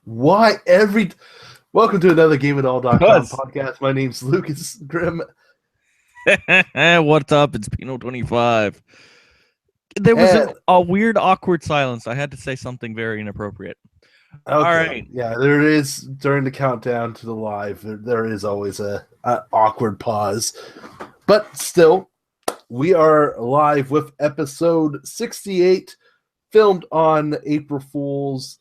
Why every... Welcome to another GameItAll.com Cuz. podcast. My name's Lucas Grimm. What's up? It's Pino 25. There was a weird, awkward silence. I had to say something very inappropriate. Okay, all right. Yeah, there is during the countdown to the live. There is always a awkward pause, but still, we are live with episode 68, filmed on April 1st.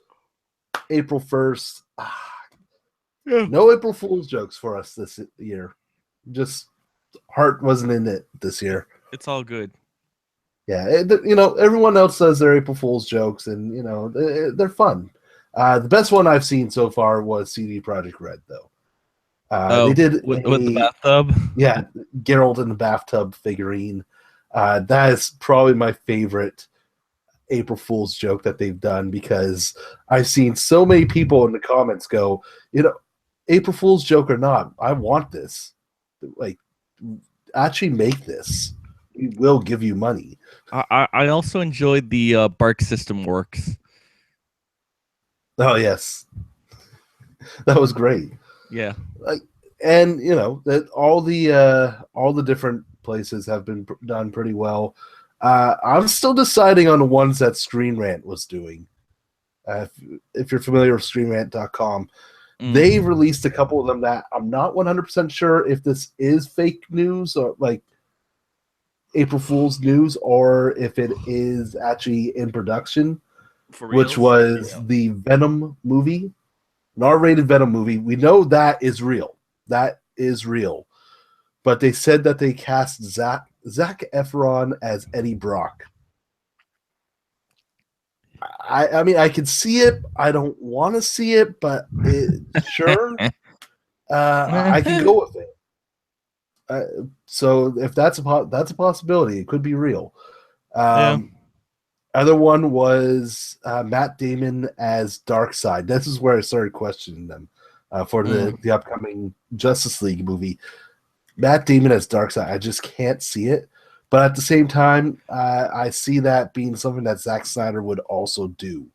No April Fool's jokes for us this year. Just heart wasn't in it this year. It's all good. Yeah, everyone else says their April Fool's jokes, and they're fun. The best one I've seen so far was CD Projekt Red, though. They did with the bathtub. Yeah, Geralt in the bathtub figurine. That is probably my favorite April Fool's joke that they've done, because I've seen so many people in the comments go, April Fool's joke or not, I want this. Like, actually make this. We will give you money. I also enjoyed the Bark System Works. Oh yes, that was great. Yeah, and that all the different places have been done pretty well. I'm still deciding on the ones that Screen Rant was doing. If you're familiar with ScreenRant.com, they released a couple of them that I'm not 100% sure if this is fake news or like April Fool's news, or if it is actually in production, which was the Venom movie, an R-rated Venom movie. We know that is real. That is real. But they said that they cast Zac Efron as Eddie Brock. I mean, I can see it. I don't want to see it, but sure. I can go with it. So if that's a possibility, it could be real. Other one was Matt Damon as Darkseid. This is where I started questioning them for the upcoming Justice League movie. Matt Damon as Darkseid, I just can't see it. But at the same time, I see that being something that Zack Snyder would also do.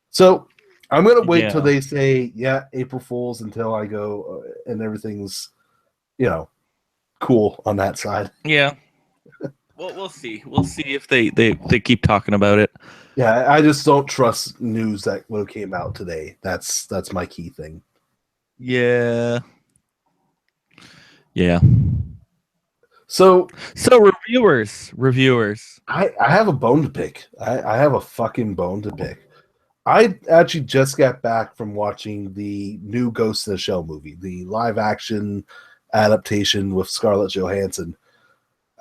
So I'm going to wait till they say, April Fool's, until I go and everything's, cool on that side. Yeah. Well, we'll see. We'll see if they keep talking about it. Yeah, I just don't trust news that would have came out today. That's my key thing. Yeah. So reviewers. I have a bone to pick. I have a fucking bone to pick. I actually just got back from watching the new Ghost in the Shell movie, the live action adaptation with Scarlett Johansson.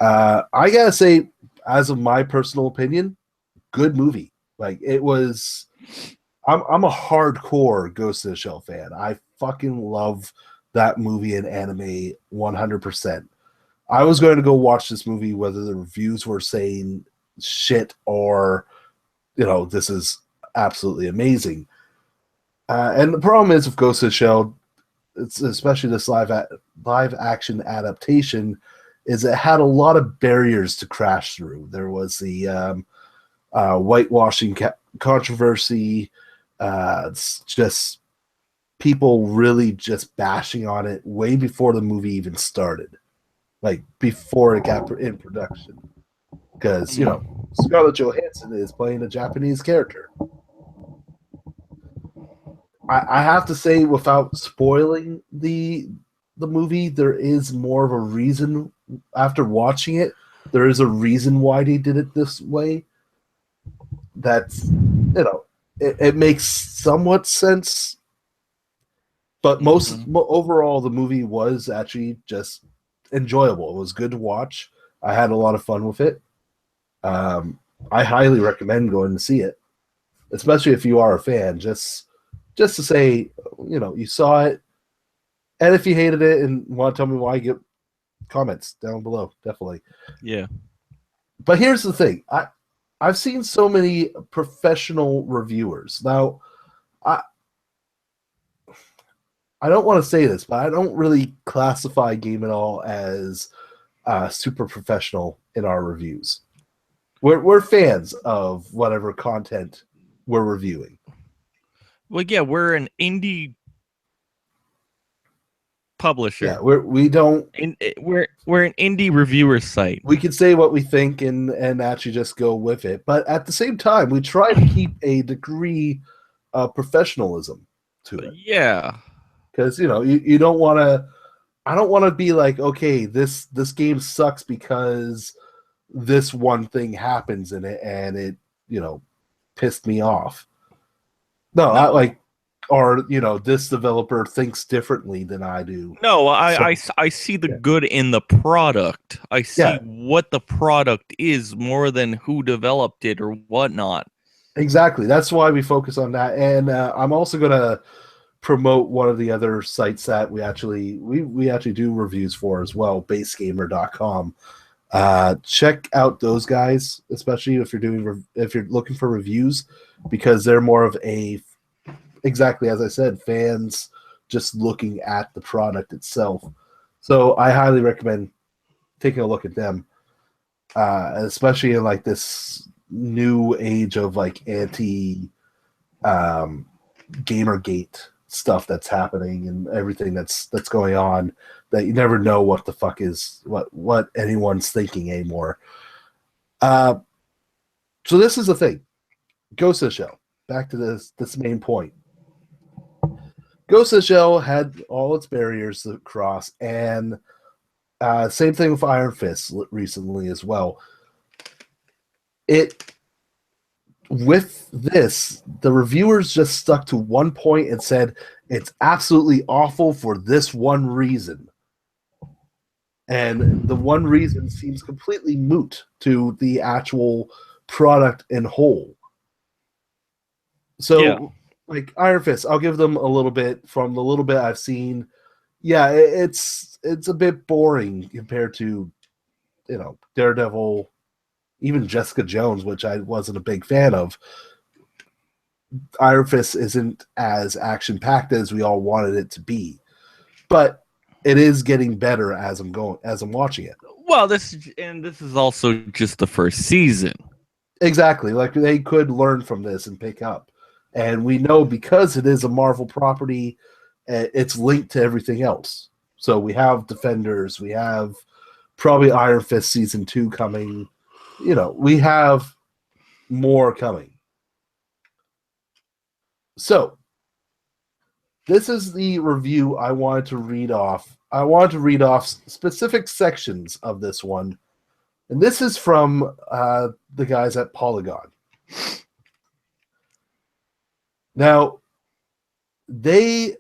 I gotta say, as of my personal opinion, good movie. Like, it was. I'm a hardcore Ghost in the Shell fan. I fucking love that movie and anime 100%. I was going to go watch this movie whether the reviews were saying shit or, this is absolutely amazing. And the problem is with Ghost in the Shell, it's especially this live action adaptation, is it had a lot of barriers to crash through. There was the whitewashing controversy. It's just people really just bashing on it way before the movie even started, like before it got in production, because Scarlett Johansson is playing a Japanese character. I have to say, without spoiling the movie, there is more of a reason. After watching it, there is a reason why they did it this way. That's, it makes somewhat sense. But overall, the movie was actually just enjoyable. It was good to watch. I had a lot of fun with it. I highly recommend going to see it, especially if you are a fan. Just to say, you saw it, and if you hated it and want to tell me why, get comments down below. Definitely. Yeah. But here's the thing. I've seen so many professional reviewers. Now, I don't want to say this, but I don't really classify GameItAll as super professional in our reviews. We're fans of whatever content we're reviewing. Well, yeah, we're an indie publisher. Yeah, we're an indie reviewer site. we can say what we think and actually just go with it. But at the same time, we try to keep a degree of professionalism to it. Yeah. Because you don't want to. I don't want to be like, okay, this game sucks because this one thing happens in it and it pissed me off. No, I like, or this developer thinks differently than I do. No, I see the good in the product. I see what the product is more than who developed it or whatnot. Exactly. That's why we focus on that. And I'm also going to promote one of the other sites that we actually do reviews for as well, basegamer.com. Check out those guys, especially if you're looking for reviews, because they're more of a, exactly as I said, fans just looking at the product itself. So I highly recommend taking a look at them, especially in like this new age of like anti Gamergate stuff that's happening and everything that's going on, that you never know what the fuck is what anyone's thinking anymore. So this is the thing. Ghost of the Shell. Back to this main point. Ghost of the Shell had all its barriers to cross, and same thing with Iron Fist recently as well. With this, the reviewers just stuck to one point and said it's absolutely awful for this one reason. And the one reason seems completely moot to the actual product in whole. So, like Iron Fist, I'll give them a little bit. From the little bit I've seen, yeah, it's a bit boring compared to, Daredevil, even Jessica Jones, which I wasn't a big fan of. Iron Fist isn't as action-packed as we all wanted it to be, but it is getting better as I'm watching it. Well, this is also just the first season. Exactly. Like, they could learn from this and pick up. And we know, because it is a Marvel property, it's linked to everything else. So we have Defenders, we have probably Iron Fist season 2 coming. We have more coming. So this is the review I wanted to read off. I wanted to read off specific sections of this one. And this is from the guys at Polygon. Now, they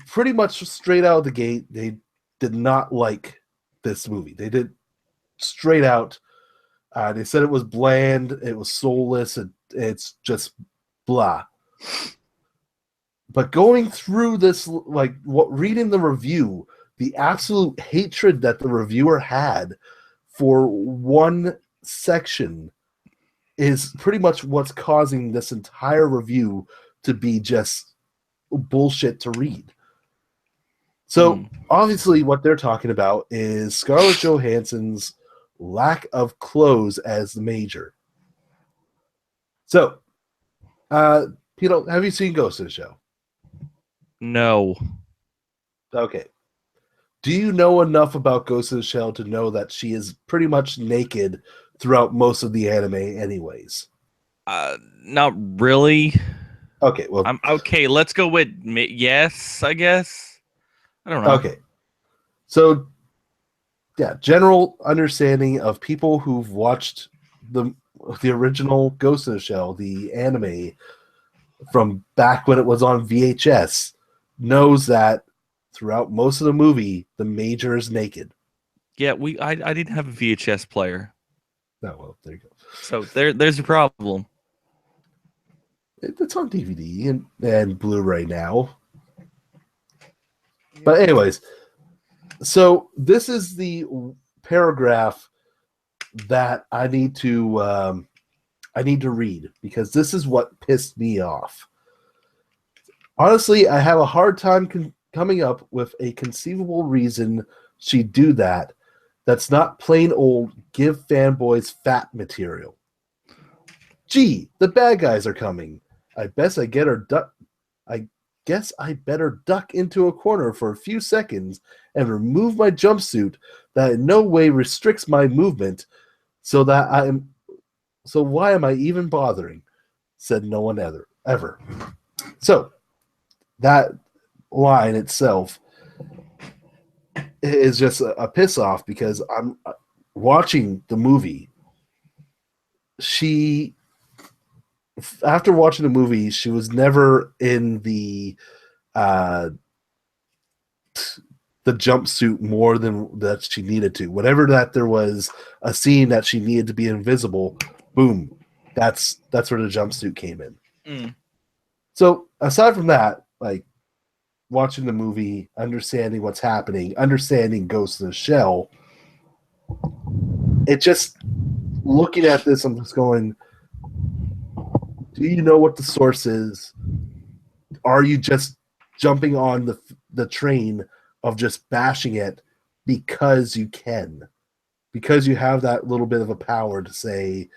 pretty much straight out of the gate, they did not like this movie. They did straight out. They said it was bland, it was soulless, it's just blah. But going through this, reading the review, the absolute hatred that the reviewer had for one section is pretty much what's causing this entire review to be just bullshit to read. So, obviously, what they're talking about is Scarlett Johansson's lack of clothes as the Major. So, Pino, have you seen Ghost of the Shell? No. Okay. Do you know enough about Ghost of the Shell to know that she is pretty much naked throughout most of the anime anyways? Not really. Okay, well... okay, let's go with yes, I guess. I don't know. Okay. So, yeah, general understanding of people who've watched the original Ghost of the Shell, the anime, from back when it was on VHS, knows that throughout most of the movie, the Major is naked. Yeah, I didn't have a VHS player. Oh, well, there you go. So there's a problem. It's on DVD and Blu-ray now. But anyways, so this is the paragraph that I need to read, because this is what pissed me off. Honestly, I have a hard time coming up with a conceivable reason she'd do that. That's not plain old give fanboys fat material. Gee, the bad guys are coming. I best I get her I guess I better duck into a corner for a few seconds and remove my jumpsuit that in no way restricts my movement so why am I even bothering? Said no one ever. So that line itself is just a piss off because I'm watching the movie. After watching the movie, she was never in the jumpsuit more than that she needed to. Whatever that there was a scene that she needed to be invisible, boom, that's where the jumpsuit came in. So aside from that, like watching the movie, understanding what's happening, understanding Ghost in the Shell, it just looking at this, I'm just going, do you know what the source is? Are you just jumping on the train of just bashing it because you can? Because you have that little bit of a power to say,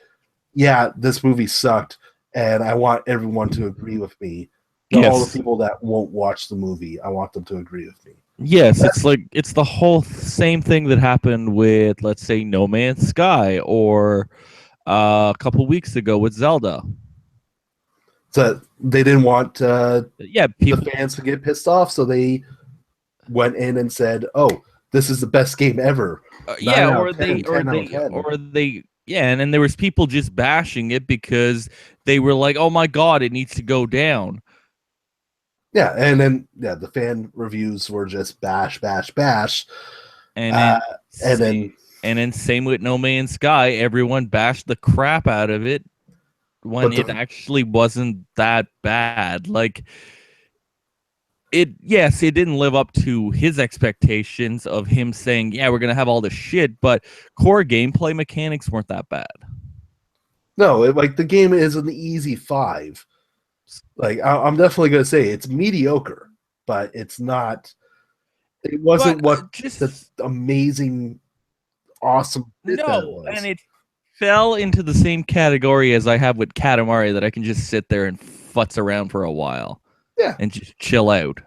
yeah, this movie sucked, and I want everyone to agree with me. Yes. All the people that won't watch the movie, I want them to agree with me. Yes, it's the whole same thing that happened with, let's say, No Man's Sky, or a couple weeks ago with Zelda. So they didn't want the fans to get pissed off, so they went in and said, "Oh, this is the best game ever." And then there was people just bashing it because they were like, "Oh my god, it needs to go down." Yeah, and then the fan reviews were just bash, and then same with No Man's Sky, everyone bashed the crap out of it when it actually wasn't that bad. Like it didn't live up to his expectations of him saying, "Yeah, we're gonna have all this shit," but core gameplay mechanics weren't that bad. No, the game is an easy 5. Like I'm definitely gonna say it's mediocre, but it's not. It wasn't the amazing, awesome. No, and it fell into the same category as I have with Katamari, that I can just sit there and futz around for a while. Yeah, and just chill out.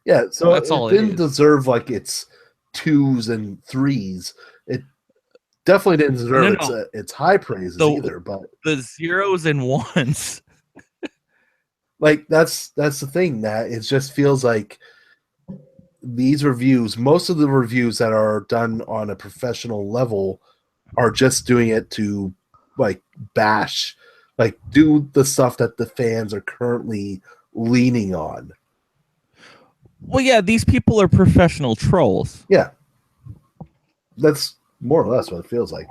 Yeah, so that's all. It didn't deserve like its 2s and 3s. It definitely didn't deserve its high praises either. But the 0s and 1s. Like that's the thing, that it just feels like these reviews, most of the reviews that are done on a professional level, are just doing it to like bash, like do the stuff that the fans are currently leaning on. Well, yeah, these people are professional trolls. Yeah, that's more or less what it feels like.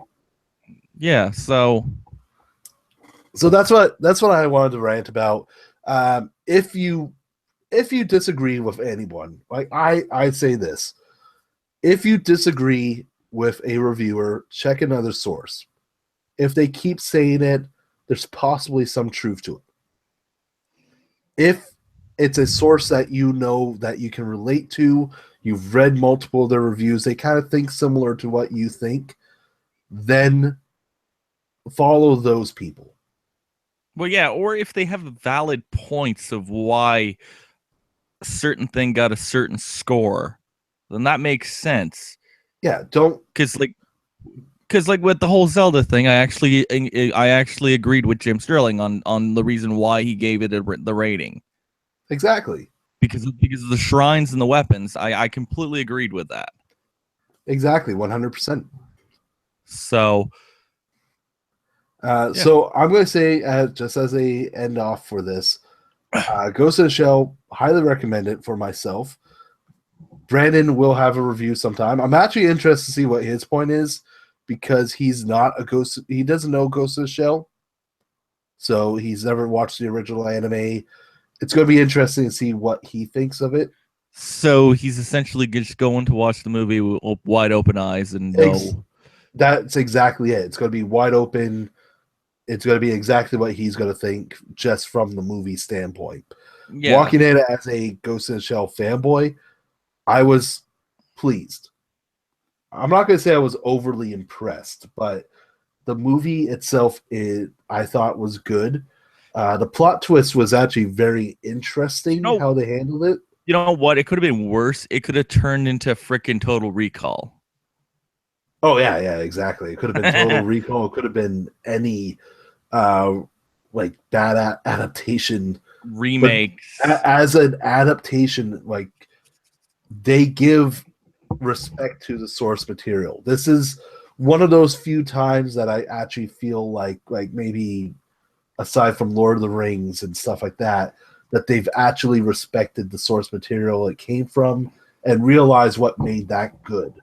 Yeah, so that's what I wanted to rant about. If you disagree with anyone, like I say this, if you disagree with a reviewer, check another source. If they keep saying it, there's possibly some truth to it. If it's a source that you know that you can relate to, you've read multiple of their reviews, they kind of think similar to what you think, then follow those people. Well, yeah, or if they have valid points of why a certain thing got a certain score, then that makes sense. Yeah, don't because with the whole Zelda thing, I actually agreed with Jim Sterling on the reason why he gave it the rating. Exactly. Because of the shrines and the weapons, I completely agreed with that. Exactly, 100%. So. So I'm going to say, just as a end off for this, Ghost in the Shell, highly recommend it for myself. Brandon will have a review sometime. I'm actually interested to see what his point is, because he's not a Ghost. He doesn't know Ghost in the Shell, so he's never watched the original anime. It's going to be interesting to see what he thinks of it. So he's essentially just going to watch the movie with wide open eyes and know. That's exactly it. It's going to be wide open. It's going to be exactly what he's going to think, just from the movie standpoint. Yeah. Walking in as a Ghost in the Shell fanboy, I was pleased. I'm not going to say I was overly impressed, but the movie itself, I thought was good. The plot twist was actually very interesting how they handled it. You know what? It could have been worse. It could have turned into freaking Total Recall. Oh yeah, exactly. It could have been Total Recall. It could have been any like bad adaptation remakes. But as an adaptation, like they give respect to the source material. This is one of those few times that I actually feel like maybe aside from Lord of the Rings and stuff like that, that they've actually respected the source material it came from and realized what made that good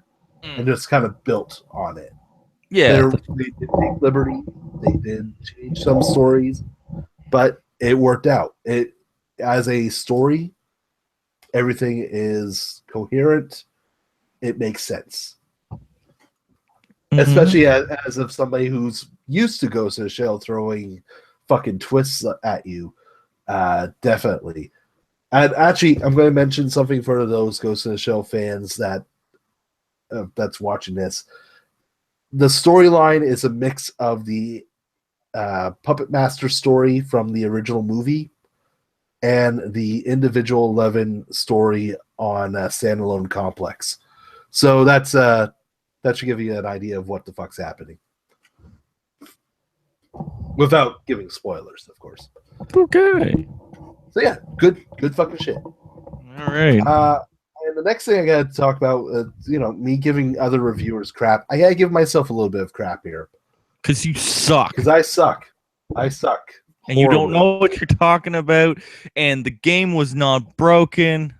and just kind of built on it. Yeah. They did take liberty. They did change some stories, but it worked out. It as a story, everything is coherent. It makes sense. Especially as of somebody who's used to Ghost in the Shell throwing fucking twists at you. Definitely. And actually, I'm going to mention something for those Ghost in the Shell fans that's watching this. The storyline is a mix of the Puppet Master story from the original movie and the individual 11 story on Standalone Complex. So that should give you an idea of what the fuck's happening. Without giving spoilers, of course. Okay. So yeah, good fucking shit. All right. And the next thing I got to talk about, me giving other reviewers crap. I got to give myself a little bit of crap here. Because you suck. Because I suck. I suck. And you don't know what you're talking about. And the game was not broken.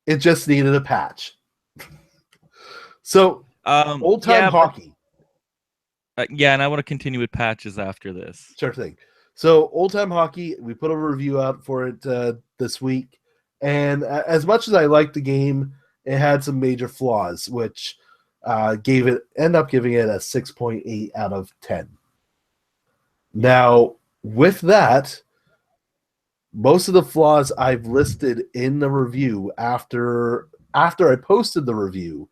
It just needed a patch. So, old-time hockey. And I want to continue with patches after this. Sure thing. So, old-time hockey, we put a review out for it this week. And as much as I liked the game, it had some major flaws, which end up giving it a 6.8 out of 10. Now, with that, most of the flaws I've listed in the review after I posted the review.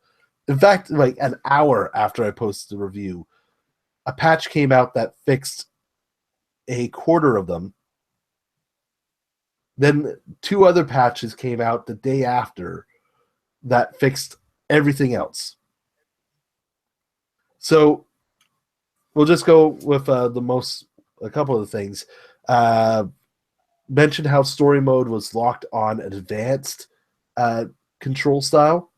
In fact, like an hour after I posted the review, a patch came out that fixed a quarter of them. Then 2 other patches came out the day after that fixed everything else. So we'll just go with a couple of the things. Mentioned how story mode was locked on an advanced control style.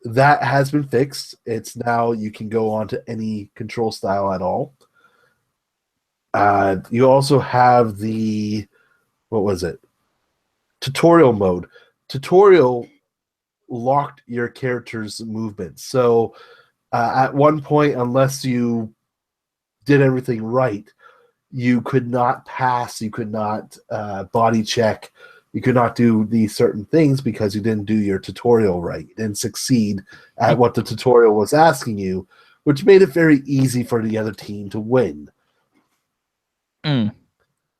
That has been fixed. It's now you can go on to any control style at all. You also have the tutorial mode. Tutorial locked your character's movements. So at one point, unless you did everything right, you could not pass, you could not body check, you could not do these certain things because you didn't do your tutorial right. You didn't succeed at what the tutorial was asking you, which made it very easy for the other team to win.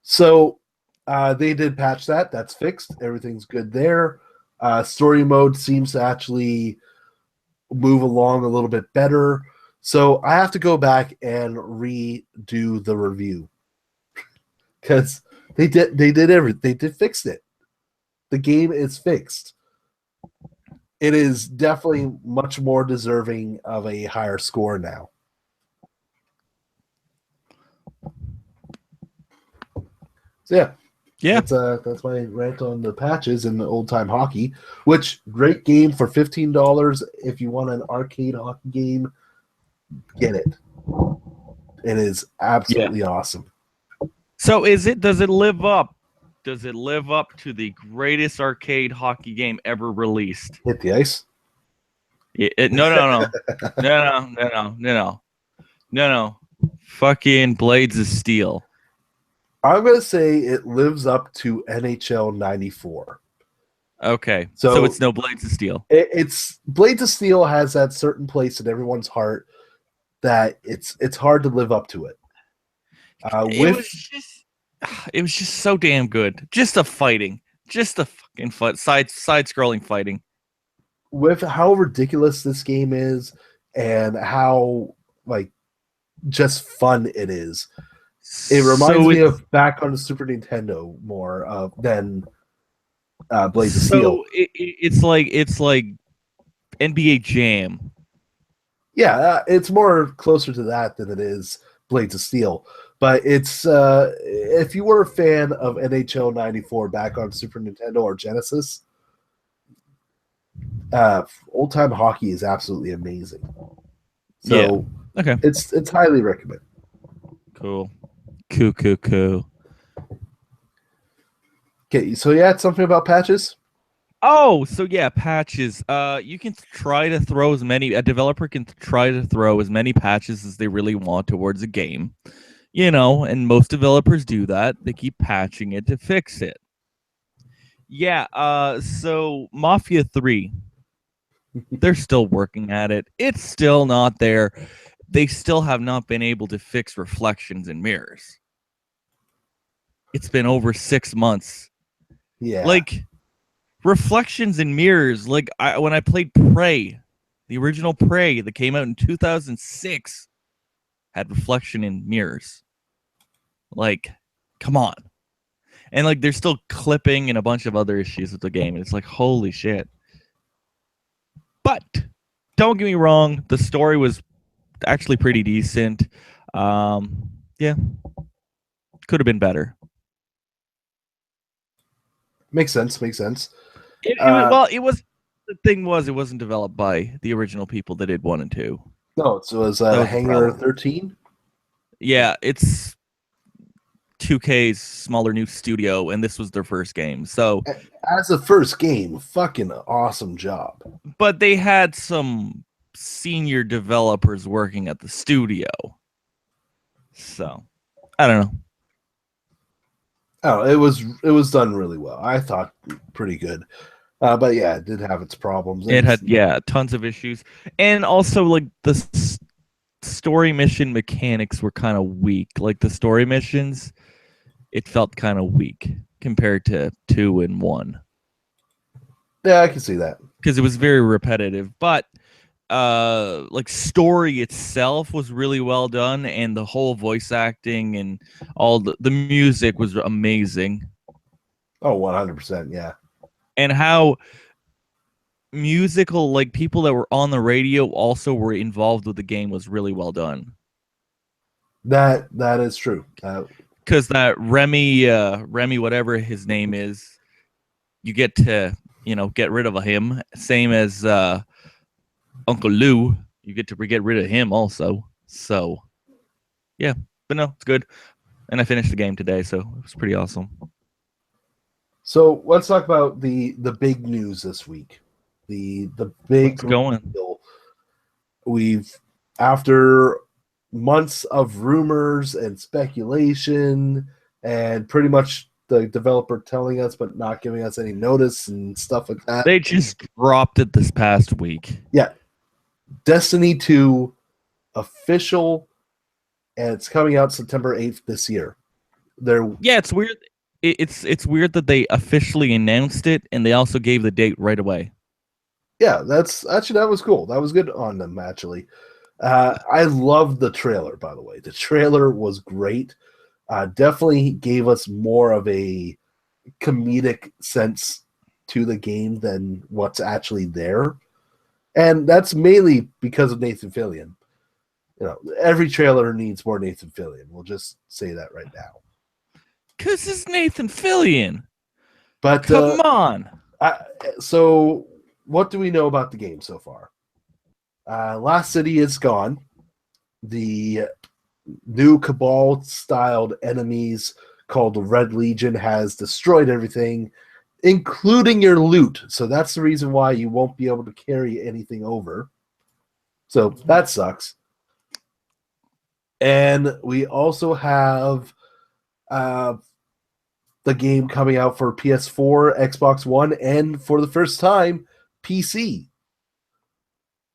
So they did patch that. That's fixed. Everything's good there. Story mode seems to actually move along a little bit better. So I have to go back and redo the review because they did fix it. The game is fixed. It is definitely much more deserving of a higher score now. So yeah. That's my rant on the patches and the old-time hockey, which great game for $15. If you want an arcade hockey game, get it. It is absolutely awesome. So does it live up? Does it live up to the greatest arcade hockey game ever released? Hit the ice? No. Fucking Blades of Steel. I'm going to say it lives up to NHL 94. Okay. So it's no Blades of Steel. It's Blades of Steel has that certain place in everyone's heart that it's hard to live up to it. It was just so damn good. Just the fighting. Just the fucking side-scrolling fighting. With how ridiculous this game is and how just fun it is. It reminds So me it's of back on the Super Nintendo more than Blades of Steel. so it's like NBA Jam. Yeah, it's more closer to that than it is Blades of Steel. But it's if you were a fan of NHL '94 back on Super Nintendo or Genesis, old time hockey is absolutely amazing. Yeah. So Okay. it's highly recommended. Cool. Cool. Okay, so you had something about patches? Oh, so yeah, patches. You can try to throw as many. A developer can try to throw as many patches as they really want towards a game, and most developers do that. They keep patching it to fix it. Yeah. So Mafia 3, they're still working at it. It's still not there. They still have not been able to fix reflections and mirrors. It's been over 6 months. Yeah. Like reflections and mirrors. Like when I played Prey, the original Prey that came out in 2006 had reflection in mirrors. Like, come on. And like there's still clipping and a bunch of other issues with the game. And it's like, holy shit. But don't get me wrong, the story was actually pretty decent. Yeah, could have been better. Makes sense. Makes sense. Well, it was the thing was it wasn't developed by the original people that did 1 and 2. No, it was That was the Hangar problem. 13. Yeah, it's 2K's smaller new studio, and this was their first game. So, As the first game, fucking awesome job. but they had some senior developers working at the studio. So, I don't know. Oh, it was done really well. I thought pretty good. But yeah, it did have its problems. It had tons of issues, and also like the story mission mechanics were kind of weak. Like the story missions, it felt kind of weak compared to 2 and 1. Yeah, I can see that. Because it was very repetitive. But like story itself was really well done, and the whole voice acting and all the music was amazing. Oh, 100%, yeah. And how musical, like people that were on the radio also were involved with the game was really well done. That is true. Because that Remy, whatever his name is, you get to get rid of him. Same as Uncle Lou, you get to get rid of him also. So yeah, but no, it's good. And I finished the game today, so it was pretty awesome. So let's talk about the big news this week. The big What's going? reveal. We've after months of rumors and speculation and pretty much the developer telling us but not giving us any notice and stuff like that. They just dropped it this past week. Yeah. Destiny 2 official, and it's coming out September 8th this year. Yeah, it's weird. It's weird that they officially announced it and they also gave the date right away. Yeah, that was cool. That was good on them, actually. I loved the trailer, by the way. The trailer was great. Definitely gave us more of a comedic sense to the game than what's actually there. And that's mainly because of Nathan Fillion. Every trailer needs more Nathan Fillion. We'll just say that right now. Because it's Nathan Fillion. But come on. So what do we know about the game so far? Last City is gone. The new Cabal-styled enemies called the Red Legion has destroyed everything, including your loot. So that's the reason why you won't be able to carry anything over. So that sucks. And we also have the game coming out for PS4, Xbox One, and for the first time, PC.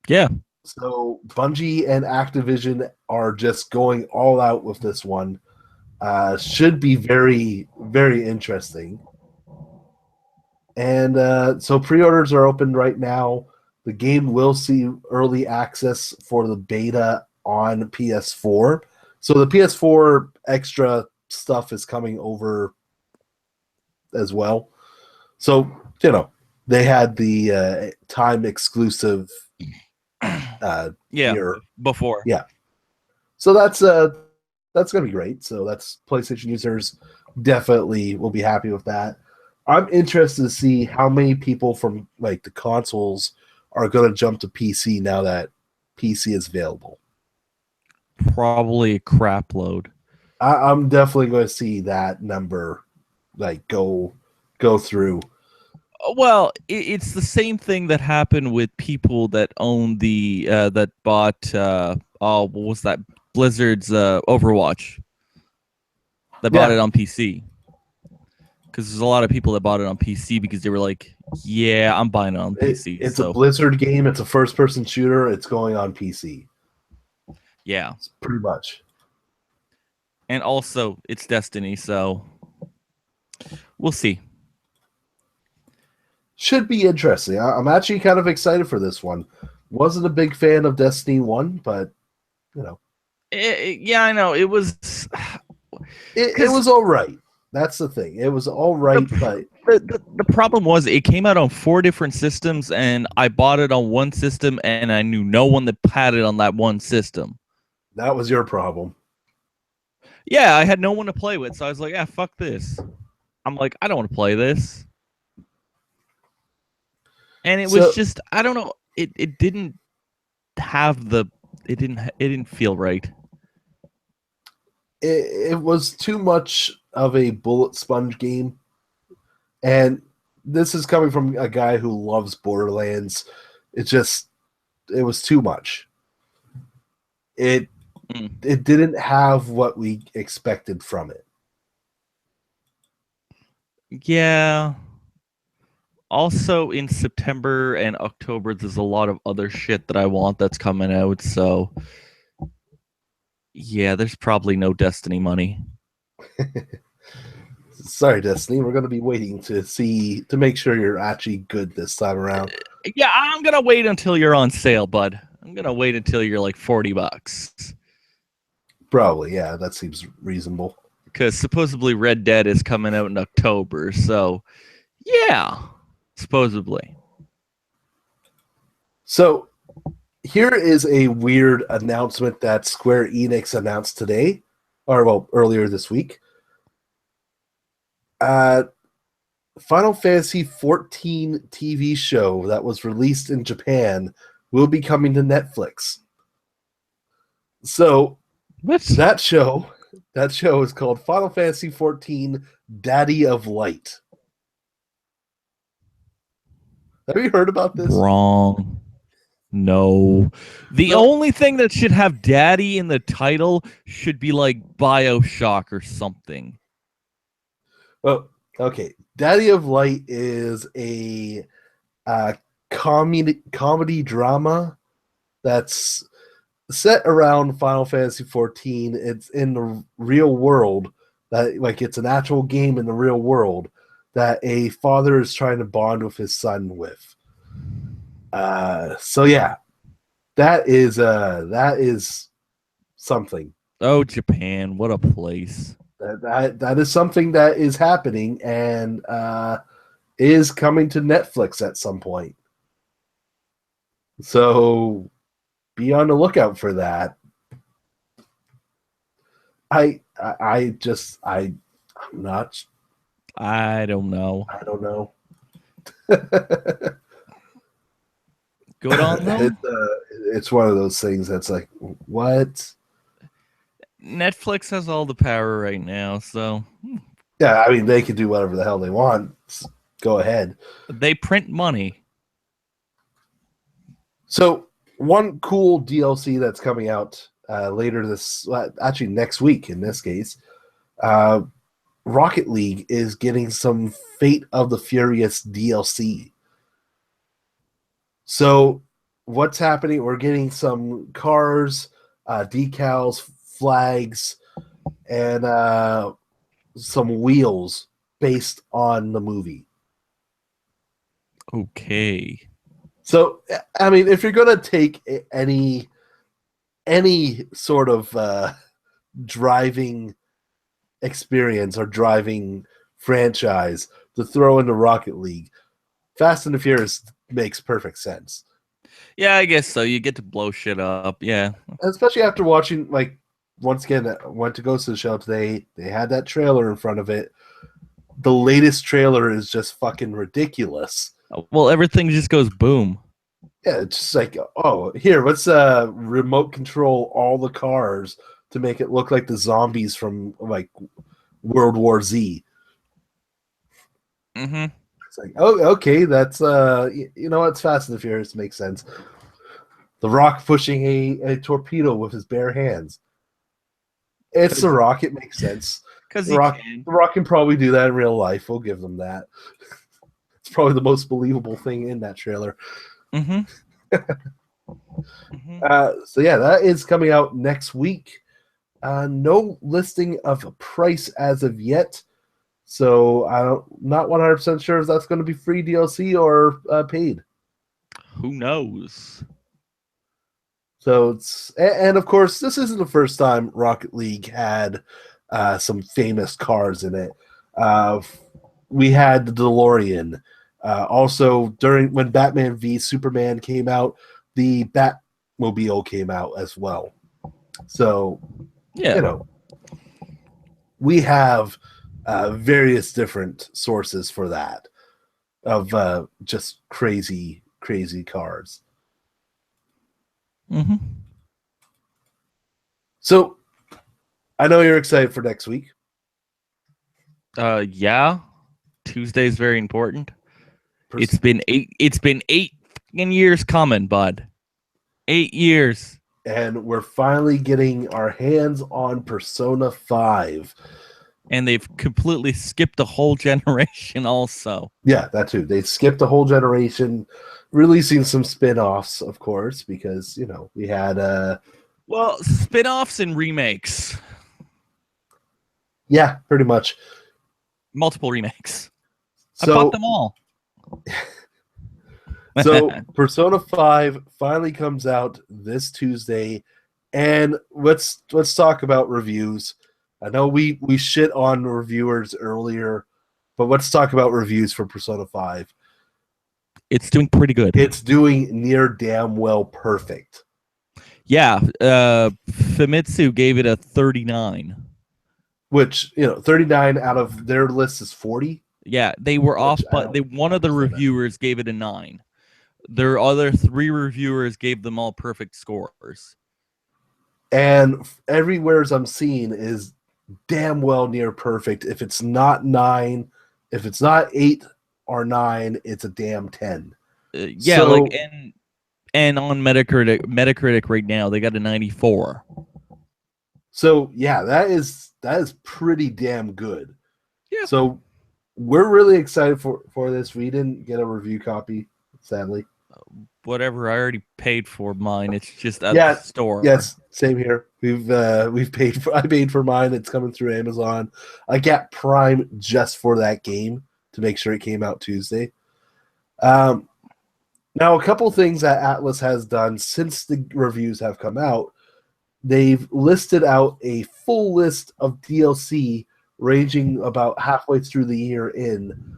Yeah. So Bungie and Activision are just going all out with this one. Should be very, very interesting. And so pre-orders are open right now. The game will see early access for the beta on PS4. So the PS4 extra stuff is coming over as well. So, they had the time exclusive year. Before. Yeah. So that's going to be great. So that's PlayStation users definitely will be happy with that. I'm interested to see how many people from like the consoles are going to jump to PC now that PC is available. Probably a crap load. I'm definitely going to see that number like go through. Well, it's the same thing that happened with people that own the that bought what was that, Blizzard's Overwatch, that bought it on PC. Because there's a lot of people that bought it on PC because they were like, yeah, I'm buying it on PC. It's a Blizzard game. It's a first-person shooter. It's going on PC. Yeah. It's pretty much. And also, it's Destiny, so we'll see. Should be interesting. I'm actually kind of excited for this one. Wasn't a big fan of Destiny 1, but, yeah, I know. It was... It was all right. That's the thing. It was all right, but... The problem was it came out on 4 different systems, and I bought it on one system, and I knew no one that had it on that one system. That was your problem. Yeah, I had no one to play with, so I was like, yeah, fuck this. I'm like, I don't want to play this. And it was just, I don't know, it didn't have the, it didn't feel right. It was too much of a bullet sponge game. And this is coming from a guy who loves Borderlands. It was too much. It didn't have what we expected from it. Yeah. Also, in September and October, there's a lot of other shit that I want that's coming out. So, yeah, there's probably no Destiny money. Sorry, Destiny. We're going to be waiting to make sure you're actually good this time around. Yeah, I'm going to wait until you're on sale, bud. I'm going to wait until you're like $40. Probably, yeah. That seems reasonable. Because supposedly Red Dead is coming out in October. So, yeah. Supposedly. So, here is a weird announcement that Square Enix announced today, earlier this week. Final Fantasy XIV TV show that was released in Japan will be coming to Netflix. So, that show is called Final Fantasy XIV Daddy of Light. Have you heard about this? Wrong. No. The only thing that should have daddy in the title should be like BioShock or something. Oh, okay. Daddy of Light is a comedy drama that's set around Final Fantasy XIV. It's in the real world. It's an actual game in the real world that a father is trying to bond with his son with. So yeah, that is something. Oh, Japan, what a place. That is something that is happening and is coming to Netflix at some point. So be on the lookout for that. I'm not. I don't know. Good on them. It's one of those things that's like, what? Netflix has all the power right now, so yeah, I mean they can do whatever the hell they want. Go ahead. They print money. So one cool DLC that's coming out later actually next week in this case, Rocket League is getting some Fate of the Furious DLC. So what's happening? We're getting some cars, decals, flags, and some wheels based on the movie. Okay. So, I mean, if you're going to take any sort of driving experience or driving franchise to throw into Rocket League, Fast and the Furious makes perfect sense. Yeah, I guess so. You get to blow shit up. Yeah. Especially after watching, like, once again, I went to go to the show today. They had that trailer in front of it. The latest trailer is just fucking ridiculous. Well, everything just goes boom. Yeah, it's just like, oh, here, let's remote control all the cars to make it look like the zombies from, like, World War Z. Mm-hmm. It's like, oh, okay, that's, you know, it's Fast and the Furious, makes sense. The Rock pushing a torpedo with his bare hands. It's The Rock, it makes sense. Because The Rock can probably do that in real life. We'll give them that. It's probably the most believable thing in that trailer. Mm-hmm. So yeah, that is coming out next week. No listing of a price as of yet. So I'm not 100% sure if that's going to be free DLC or paid. Who knows? So it's, and of course, this isn't the first time Rocket League had some famous cars in it. We had the DeLorean. Also, when Batman v Superman came out, the Batmobile came out as well. So, yeah, you know, we have various different sources for that of just crazy cars. Mm-hmm. So, I know you're excited for next week. Yeah. Tuesday's very important. It's been 8 years coming, bud. 8 years. And we're finally getting our hands on Persona 5. And they've completely skipped a whole generation also. Yeah, that too. They skipped a whole generation, releasing some spin-offs, of course, because, you know, we had well, spin-offs and remakes. Yeah, pretty much. Multiple remakes. So, I bought them all. So Persona 5 finally comes out this Tuesday, and let's talk about reviews. I know we shit on reviewers earlier, but let's talk about reviews for Persona 5. It's doing pretty good. It's doing near damn well perfect. Yeah, Famitsu gave it a 39. Which, you know, 39 out of their list is 40. Yeah, they were off, but one of the reviewers gave it a 9. Their other 3 reviewers gave them all perfect scores. And everywhere I'm seeing is damn well near perfect. If it's not 9, if it's not 8 or 9, it's a damn 10. Yeah, so, like and on Metacritic right now, they got a 94. So yeah, that is pretty damn good. Yeah. So we're really excited for this. We didn't get a review copy, sadly. Whatever, I already paid for mine. It's just at the store. Yes, same here. We've paid for. I paid for mine. It's coming through Amazon. I got Prime just for that game to make sure it came out Tuesday. Now, a couple things that Atlas has done since the reviews have come out, they've listed out a full list of DLC ranging about halfway through the year in.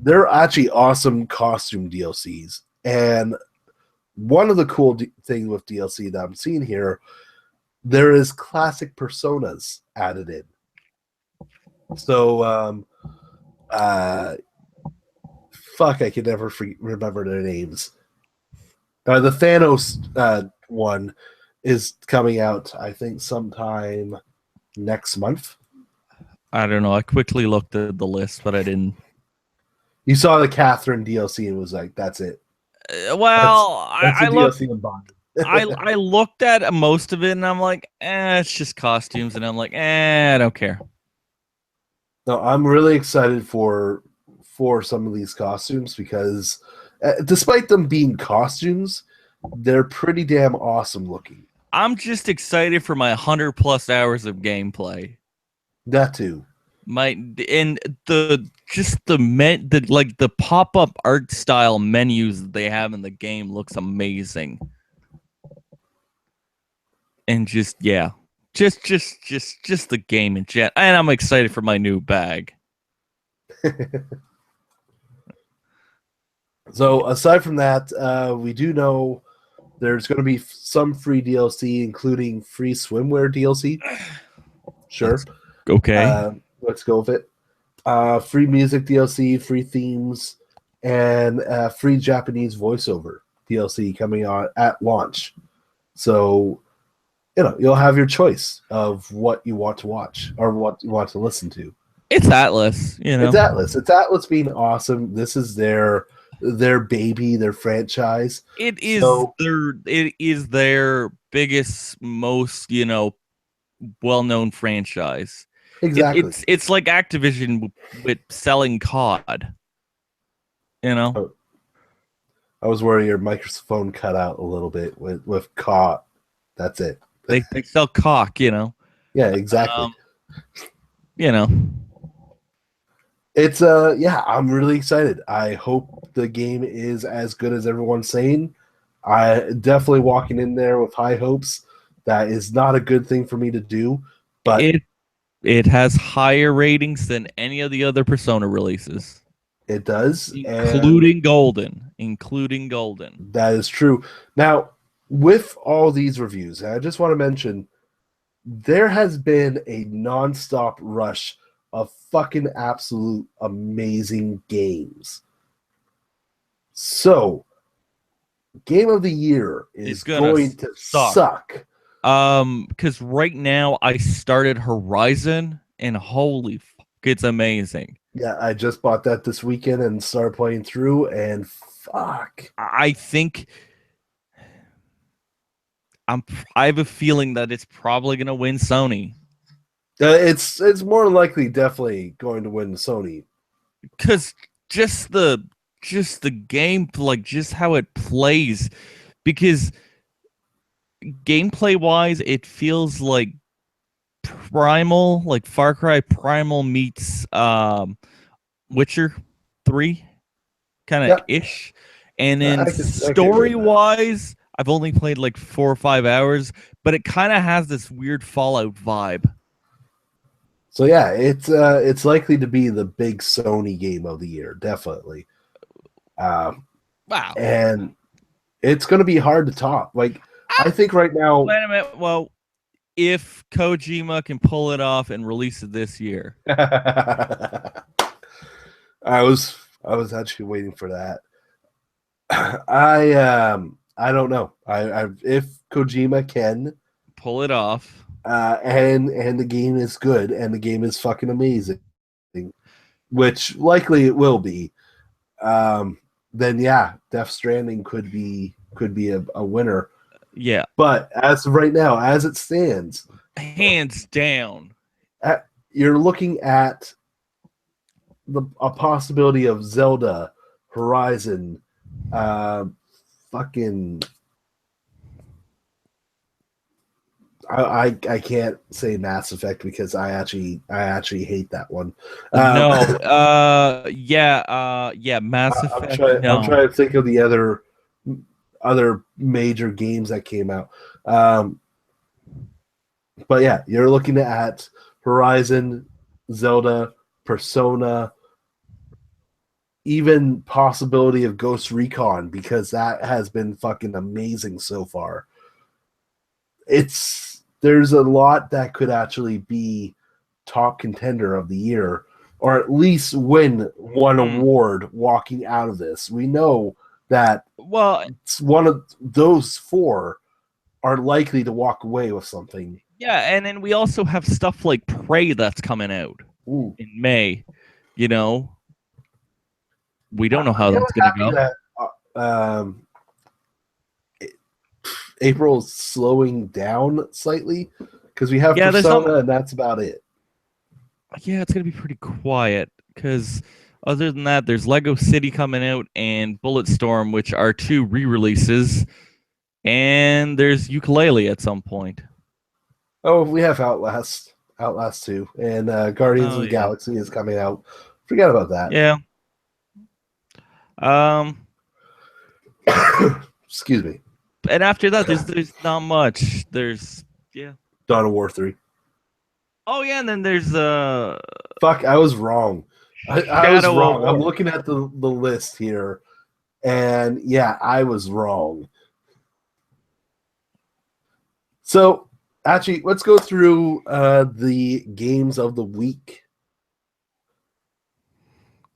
They're actually awesome costume DLCs. And one of the cool things with DLC that I'm seeing here, there is classic personas added in. So, fuck, I can never remember their names. The Thanos one is coming out, I think, sometime next month. I don't know. I quickly looked at the list, but I didn't. You saw the Catherine DLC and was like, "That's it." Well, that's I looked. DLC in bond. I looked at most of it and I'm like, it's just costumes, and I'm like, I don't care. No, I'm really excited for some of these costumes because, despite them being costumes, they're pretty damn awesome looking. I'm just excited for my 100+ hours of gameplay. That too. The pop-up art style menus that they have in the game looks amazing. And just, yeah. Just the game in general, and I'm excited for my new bag. So aside from that, we do know there's going to be some free DLC, including free swimwear DLC. Sure. Okay. Let's go with it. Free music DLC, free themes, and free Japanese voiceover DLC coming on at launch. So, you'll have your choice of what you want to watch or what you want to listen to. It's Atlas, It's Atlas. It's Atlas being awesome. This is their baby, their franchise. It is their biggest, most well-known franchise. Exactly. It's like Activision with selling COD. Oh, I was worried your microphone cut out a little bit with COD. That's it. They sell cock, Yeah, exactly. It's I'm really excited. I hope the game is as good as everyone's saying. I definitely walking in there with high hopes. That is not a good thing for me to do, but it has higher ratings than any of the other Persona releases. It does, including Golden. That is true. Now, with all these reviews, I just want to mention there has been a nonstop rush of fucking absolute amazing games. So, Game of the Year is going to suck. Because right now I started Horizon, and holy fuck, it's amazing. Yeah, I just bought that this weekend and started playing through, and fuck. I think I have a feeling that it's probably going to win Sony. It's more likely definitely going to win Sony. Because just the game, like just how it plays, because gameplay wise, it feels like Primal, like Far Cry Primal meets Witcher 3 kind of ish. And then story wise, I've only played like 4 or 5 hours, but it kind of has this weird Fallout vibe. So yeah, it's likely to be the big Sony game of the year, definitely. Wow. And it's going to be hard to top. Like, I think right now. Wait a minute. Well, if Kojima can pull it off and release it this year. I was actually waiting for that. I don't know. If Kojima can pull it off, and the game is good and the game is fucking amazing, which likely it will be, then yeah, Death Stranding could be a winner. Yeah. But as of right now, as it stands, hands down, you're looking at a possibility of Zelda, Horizon, fucking. I can't say Mass Effect because I actually hate that one. Yeah, Mass Effect. I'm trying to think of the other major games that came out. But yeah, you're looking at Horizon, Zelda, Persona, even possibility of Ghost Recon because that has been fucking amazing so far. There's a lot that could actually be top contender of the year, or at least win one award walking out of this. We know that it's one of those 4 are likely to walk away with something. Yeah, and then we also have stuff like Prey that's coming out in May. We don't know how that's going to go. April is slowing down slightly because we have Persona and that's about it. Yeah, it's going to be pretty quiet because other than that, there's Lego City coming out and Bulletstorm, which are 2 re-releases, and there's Ukulele at some point. Oh, we have Outlast 2, and Guardians of the Galaxy is coming out. Forget about that. Yeah. Excuse me. And after that, there's not much. There's Dawn of War 3. Oh yeah, and then there's Fuck, I was wrong. I was Shadow wrong. of I'm War. looking at the list here, and yeah, I was wrong. So, actually, let's go through the games of the week.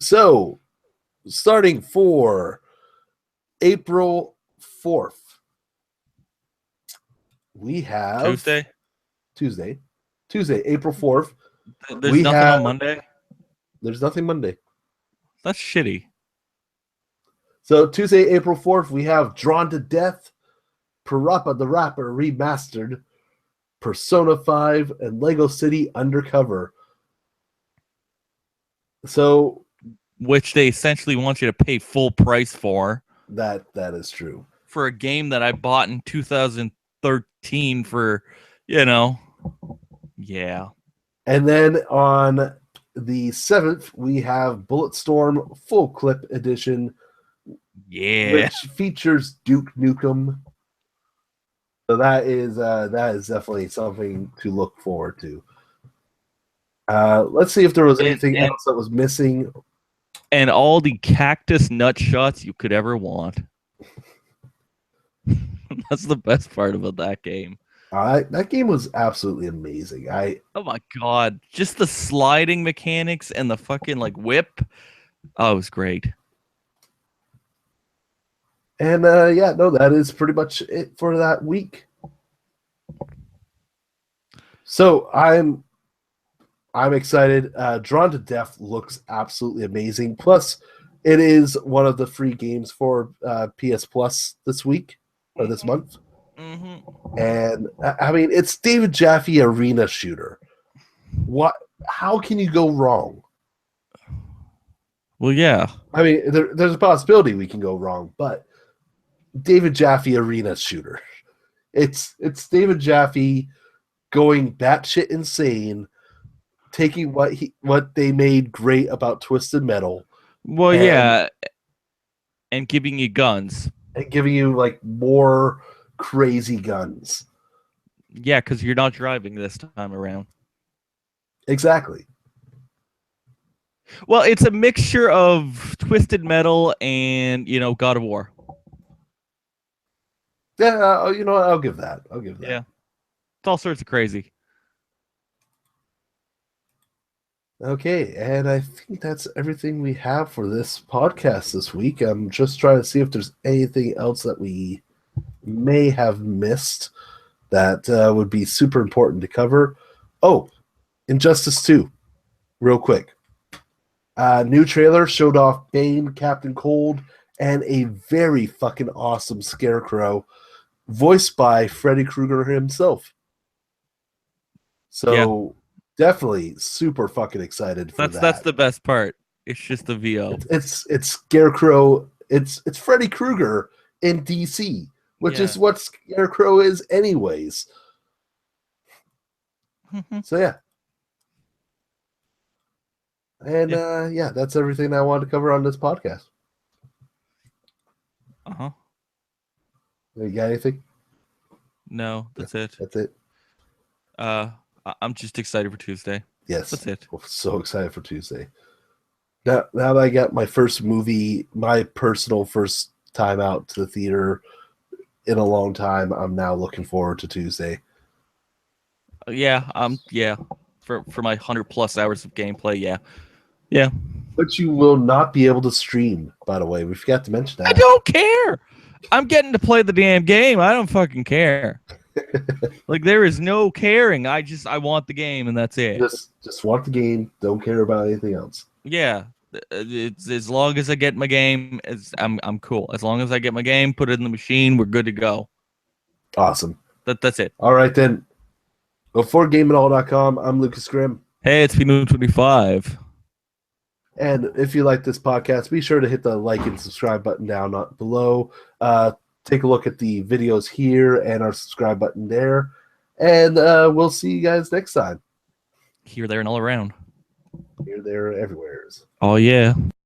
So, starting for April 4th, we have Tuesday, April 4th. There's nothing on Monday. There's nothing Monday. That's shitty. So Tuesday, April 4th, we have Drawn to Death, Parappa the Rapper Remastered, Persona 5, and Lego City Undercover. So, which they essentially want you to pay full price for. That is true. For a game that I bought in 2013 for, yeah. And then on the 7th, we have Bulletstorm Full Clip Edition. Yeah. Which features Duke Nukem. So that is definitely something to look forward to. Let's see if there was anything else that was missing. And all the cactus nut shots you could ever want. That's the best part about that game. That game was absolutely amazing. Oh my god, just the sliding mechanics and the fucking whip. Oh, it was great. And that is pretty much it for that week. So I'm excited. Drawn to Death looks absolutely amazing. Plus, it is one of the free games for PS Plus this week or this month. Mm-hmm. And I mean, it's David Jaffe arena shooter. What? How can you go wrong? Well, yeah. I mean, there's a possibility we can go wrong, but David Jaffe arena shooter. It's David Jaffe going batshit insane, taking what they made great about Twisted Metal. Well, yeah, and giving you guns. And giving you more crazy guns. Yeah, because you're not driving this time around. Exactly. Well, it's a mixture of Twisted Metal and, God of War. Yeah, I'll give that. Yeah. It's all sorts of crazy. Okay, and I think that's everything we have for this podcast this week. I'm just trying to see if there's anything else that we may have missed that would be super important to cover. Oh, Injustice 2, real quick. New trailer showed off Bane, Captain Cold, and a very fucking awesome Scarecrow, voiced by Freddy Krueger himself. So definitely super fucking excited for that. That's the best part. It's just the VO. It's Scarecrow. It's Freddy Krueger in DC, which is what Scarecrow is anyways. So yeah. And that's everything I wanted to cover on this podcast. Uh-huh. You got anything? No, that's it. That's it. I'm just excited for Tuesday. Yes. That's it. I'm so excited for Tuesday. Now that I got my first movie, my personal first time out to the theater in a long time, I'm now looking forward to Tuesday. Yeah. For my 100+ hours of gameplay, yeah. But you will not be able to stream, by the way. We forgot to mention that. I don't care. I'm getting to play the damn game. I don't fucking care. There is no caring. I want the game, and that's it. Just want the game. Don't care about anything else. Yeah. It's as long as I get my game, I'm cool. As long as I get my game, put it in the machine, we're good to go. Awesome. That's it. All right then. For GameItAll.com, I'm Lucas Grimm. Hey, it's Pino25. And if you like this podcast, be sure to hit the like and subscribe button down below. Take a look at the videos here and our subscribe button there. And we'll see you guys next time. Here, there, and all around. Here, there, everywhere. Oh, yeah.